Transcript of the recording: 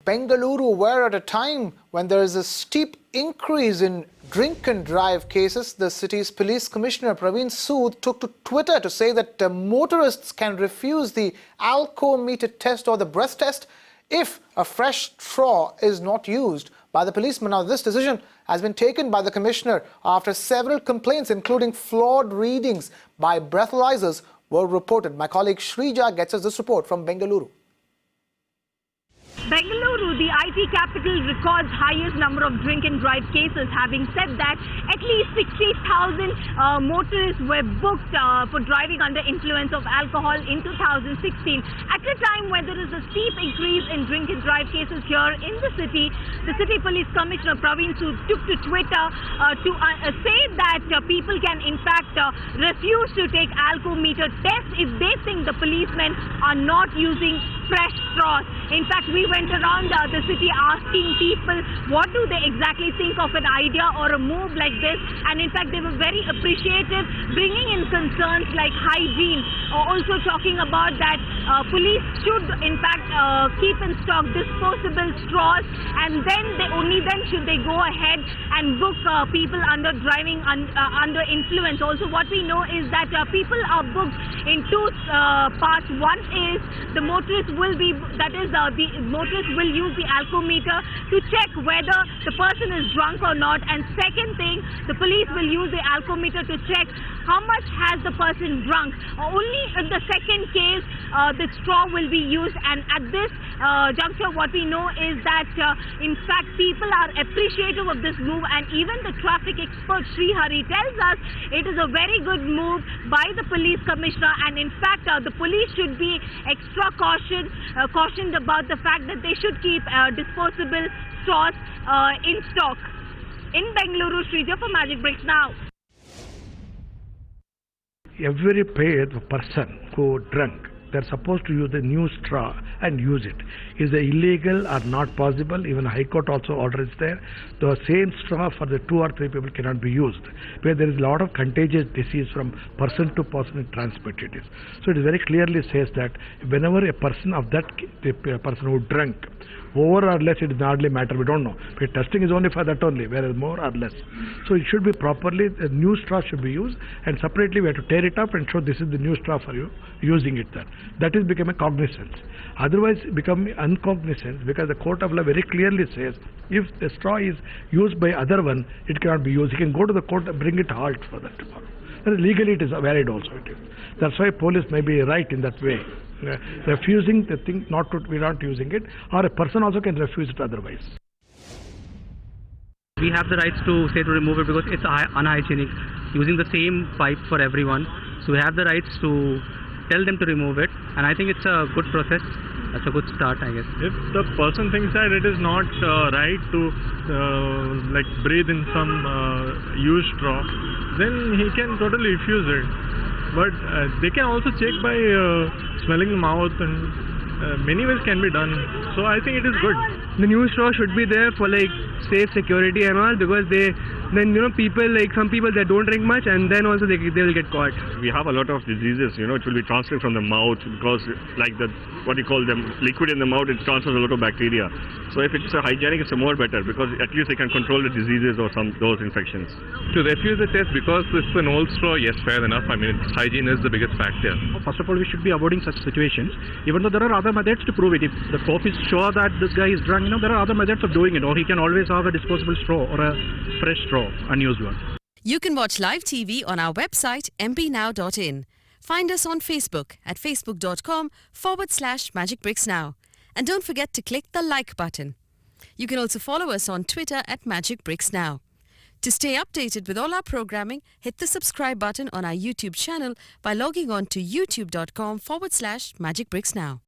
Bengaluru, where at a time when there is a steep increase in drink and drive cases, the city's police commissioner Praveen Sood took to Twitter to say that motorists can refuse the alcometer test or the breath test if a fresh straw is not used by the policeman. Now, this decision has been taken by the commissioner after several complaints, including flawed readings by breathalyzers, were reported. My colleague Shrija gets us this report from Bengaluru. Bengaluru, the IT capital, records highest number of drink and drive cases. Having said that, at least 60,000 motorists were booked for driving under influence of alcohol in 2016. At a time when there is a steep increase in drink and drive cases here in the city police commissioner Praveen Sood took to Twitter to say that people can in fact refuse to take alcometer tests if they think the policemen are not using fresh straws. In fact, we went around the city asking people what do they exactly think of an idea or a move like this, and in fact they were very appreciative, bringing in concerns like hygiene, also talking about that police should in fact keep in stock disposable straws, and then only then should they go ahead and book people under driving under influence. Also, what we know is that people are booked in two parts. One is the motorist will use the alcometer to check whether the person is drunk or not, and second thing, the police will use the alcometer to check how much has the person drunk. Only in the second case the straw will be used, and at this juncture what we know is that in fact people are appreciative of this move, and even the traffic expert Sri Hari tells us it is a very good move by the police commissioner, and in fact the police should be extra cautioned about the fact that they should keep disposable straws in stock. In Bengaluru, Shrija for Magic Bricks Now. Every paid person who drunk, they're supposed to use the new straw and use it. Is it illegal or not possible? Even High Court also orders there. The same straw for the 2 or 3 people cannot be used, where there is a lot of contagious disease from person to person transmitted. So it very clearly says that whenever a person of that, the person who drank, over or less, it does hardly matter, we don't know. But testing is only for that only, whereas more or less. So it should be properly, the new straw should be used, and separately we have to tear it up and show this is the new straw for you, using it there. That is become a cognizance. Otherwise become uncognizance, because the court of law very clearly says if the straw is used by other one, it cannot be used. You can go to the court and bring it halt for that tomorrow. And legally it is valid also. That's why police may be right in that way. Refusing the thing, we're not using it, or a person also can refuse it otherwise. We have the rights to say to remove it because it's unhygienic, using the same pipe for everyone. So we have the rights to tell them to remove it, and I think it's a good process. That's a good start, I guess. If the person thinks that it is not right to like breathe in some used straw, then he can totally refuse it. But they can also check by smelling the mouth, and many ways can be done. So I think it is good. The new straw should be there for like safe security and all, because then people, like some people that don't drink much, and then also they will get caught. We have a lot of diseases, it will be transferred from the mouth, because like what you call them, liquid in the mouth, it transfers a lot of bacteria. So if it's a hygienic, it's more better, because at least they can control the diseases or those infections. To refuse the test because it's an old straw, yes, fair enough. I mean, hygiene is the biggest factor. First of all, we should be avoiding such situations, even though there are other methods to prove it. If the cop is sure that this guy is drunk, there are other methods of doing it, or he can always have a disposable straw or a fresh straw, unused one. You can watch live TV on our website mpnow.in. Find us on Facebook at facebook.com/magicbricksnow. And don't forget to click the like button. You can also follow us on Twitter at magicbricksnow. To stay updated with all our programming, hit the subscribe button on our YouTube channel by logging on to youtube.com/magicbricksnow.